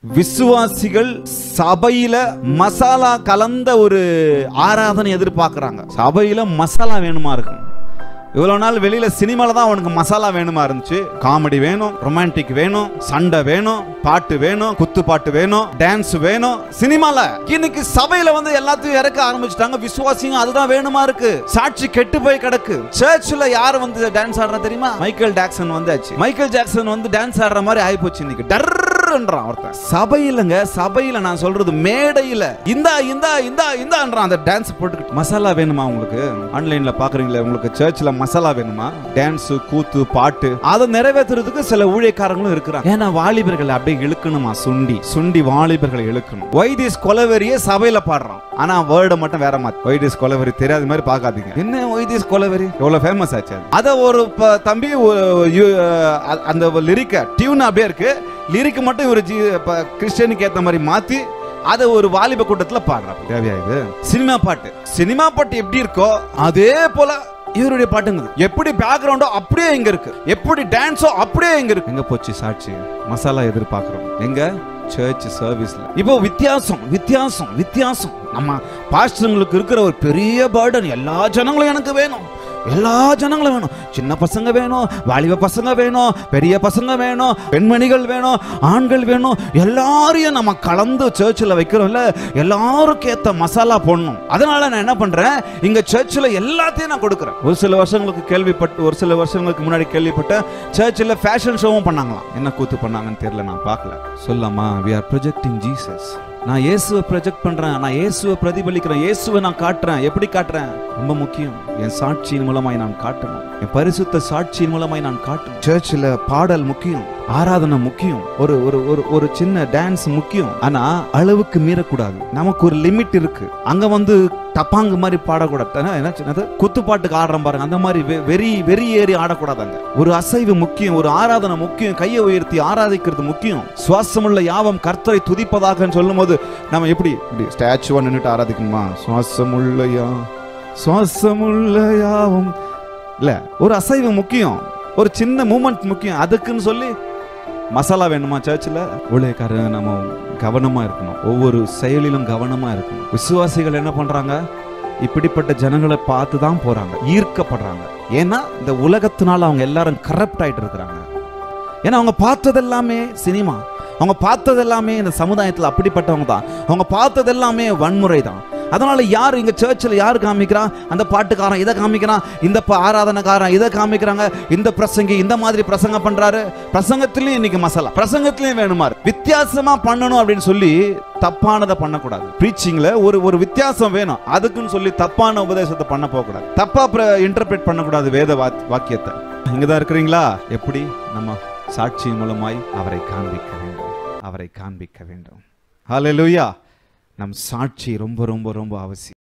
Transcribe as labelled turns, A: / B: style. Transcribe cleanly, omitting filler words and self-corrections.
A: விசுவாசிகள் சபையில மசாலா கலந்த ஒரு ஆராதனை எதிர்பார்க்கறாங்க. சபையில மசாலா வேணுமா இருக்கும். இவ்வளவு நாள் வெளியில சினிமால தான் அவனுக்கு மசாலா வேணுமா இருந்துச்சு. காமெடி வேணும், ரொமான்டிக் வேணும், சண்டை வேணும், பாட்டு வேணும், குத்து பாட்டு வேணும், டான்ஸ் வேணும் சினிமால. இன்னைக்கு சபையில வந்து எல்லாத்தையும் இறக்க ஆரம்பிச்சுட்டாங்க. விசுவாசிங்க அதுதான் வேணுமா இருக்கு. சாட்சி கெட்டு போய் கிடக்கு. சர்ச்ல யார் வந்து டான்ஸ் ஆடுறா தெரியுமா? மைக்கேல் ஜாக்சன் வந்தாச்சு. மைக்கேல் ஜாக்சன் வந்து டான்ஸ் ஆடுற மாதிரி ஆயிப்போச்சு இன்னைக்கு. சபையிலங்க, சபையில நான் சொல்றது மேடையில இந்தா இந்தா இந்தா இந்தான்றான். அந்த டான்ஸ் போட்டுக்கிட்டு மசாலா வேணுமா உங்களுக்கு? ஆன்லைன்ல பாக்குறீங்களா, உங்களுக்கு சர்ச்ல மசாலா வேணுமா? டான்ஸ், கூத்து, பாட்டு அதை நிறைவேற்றுறதுக்கு சில ஊழியக்காரங்களும் இருக்கிறாங்க. ஏன்னா வாலிபர்களை அப்படியே இழுக்கணுமா, சுண்டி சுண்டி வாலிபர்களை இழுக்கணும். வைதிஸ் கொலவெறியே சபையில பாடுறான். ஆனா வேர்டை மட்டும் வேற மாதிரி. வைதிஸ் கொலவெறி தெரியாத மாதிரி பாக்காதீங்க. என்ன வைதிஸ் கொலவெறி எவ்வளவு ஃபேமஸ் ஆச்சு. அத ஒரு தம்பி அந்த லிரிக்க டியூன் அப்படியே இருக்கு. லிரிக் மட்டும் ஒரு கிறிஸ்டியனுக்கு ஏத்த மாதிரி மாத்தி அத ஒரு வாலிப கூட்டத்துல பாடுறாங்க. தேவையா இது? சினிமா பாட்டு, சினிமா பாட்டு எப்படி இருக்கோ அதே போல இவருடைய பாட்டுங்க. எப்படி பேக்ரவுண்டோ அப்படியே இங்க இருக்கு, எப்படி டான்ஸோ அப்படியே இங்க இருக்கு. எங்க போச்சு சாட்சி? மசாலா எதிர்பார்க்கிறோம் எங்க சர்ச் சர்வீஸ்ல. இப்போ வித்தியாசம் வித்தியாசம் வித்தியாசம். நம்ம பாஸ்டர்களுக்கு இருக்கிற ஒரு பெரிய பர்டன், எல்லா ஜனங்களும் எனக்கு வேணும், எல்லா ஜனங்களும் வேணும். சின்ன பசங்க வேணும், வாலிப பசங்க வேணும், பெரிய பசங்க வேணும், பெண்மணிகள் வேணும், ஆண்கள் வேணும், எல்லாரையும் நம்ம கலந்து சர்ச்சில் வைக்கிறோம்ல. எல்லாருக்கும் ஏத்த மசாலா போடணும். அதனால நான் என்ன பண்றேன், இங்க சர்ச்சில் எல்லாத்தையும் நான் கொடுக்குறேன். ஒரு சில வருஷங்களுக்கு முன்னாடி கேள்விப்பட்ட சர்ச்சில் ஃபேஷன் ஷோவும் பண்ணாங்களாம். என்ன கூத்து பண்ணாங்கன்னு தெரியல, நான் பார்க்கல. சொல்லாமா, we are projecting Jesus. நான் இயேசுவை ப்ரொஜெக்ட் பண்றேன், நான் இயேசுவை பிரதிபலிக்கிறேன், இயேசுவை நான் காட்டுறேன். எப்படி காட்டுறேன்? ரொம்ப முக்கியம். என் சாட்சியின் மூலமாய் நான் காட்டணும், என் பரிசுத்த சாட்சியின் மூலமாய் நான் காட்டணும். சர்ச்சில் பாடல் முக்கியம், ஆராதனை முக்கியம், ஒரு ஒரு ஒரு ஒரு சின்ன டான்ஸ் முக்கியம். ஆனா அளவுக்கு மீறக்கூடாது. நமக்கு ஒரு லிமிட் இருக்கு. அங்க வந்து டப்பாங்கு மாதிரி பாடக்கூடாது. என்ன குத்துப்பாட்டுக்கு ஆடுறோம் பாருங்க, அந்த மாதிரி வெறி ஏறி ஆடக்கூடாதாங்க. ஒரு அசைவு முக்கியம், ஒரு ஆராதனை முக்கியம், கையை உயர்த்தி ஆராதிக்கிறது முக்கியம். சுவாசமுள்ள யாவம் கர்த்தரை துதிப்பதாக சொல்லும் போது நம்ம எப்படி ஸ்டாச்சுவா நின்றுட்டு ஆராதிக்கணுமா? சுவாசமுள்ள யாவம் இல்ல, ஒரு அசைவு முக்கியம், ஒரு சின்ன மூமெண்ட் முக்கியம். அதுக்குன்னு சொல்லி மசாலா வேணுமா சர்ச்சில்? ஊழியக்காரங்க நம்ம கவனமா இருக்கணும், ஒவ்வொரு செயலிலும் கவனமா இருக்கணும். விசுவாசிகள் என்ன பண்றாங்க? இப்படிப்பட்ட ஜனங்களை பார்த்து தான் போறாங்க, ஈர்க்கப்படுறாங்க. ஏன்னா இந்த உலகத்தினால அவங்க எல்லாரும் கரப்ட் ஆயிட்டு இருக்கிறாங்க. ஏன்னா அவங்க பார்த்தது எல்லாமே சினிமா, அவங்க பார்த்தது எல்லாமே இந்த சமுதாயத்தில் அப்படிப்பட்டவங்க தான், அவங்க பார்த்தது எல்லாமே வன்முறை தான். அதனால யார் இங்க சர்ச்சில் யார் காமிக்கிறான்? அந்த பாட்டுக்காரன் இதை காமிக்கிறான், இந்த ஆராதனைக்காரன் இதை காமிக்கிறாங்க, இந்த பிரசங்கி இந்த மாதிரி பிரசங்கம் பண்றாரு. பிரசங்கத்திலயும் இன்னைக்கு மசாலா, பிரசங்கத்திலயும் வேணுமா? வித்தியாசமா பண்ணணும் அப்படின்னு சொல்லி தப்பானதை பண்ணக்கூடாது. பிரீச்சிங்ல ஒரு வித்தியாசம் வேணும். அதுக்குன்னு சொல்லி தப்பான உபதேசத்தை பண்ண போகக்கூடாது, தப்பா இன்டர்பிரேட் பண்ணக்கூடாது வேத வாக்கியத்தை. இங்கதான் இருக்கிறீங்களா? எப்படி நம்ம சாட்சியின் மூலமாய் அவரை காண்பிக்க வேண்டும், அவரை காண்பிக்க வேண்டும். ஹல்லேலூயா. நம் சாட்சி ரொம்ப ரொம்ப ரொம்ப அவசியம்.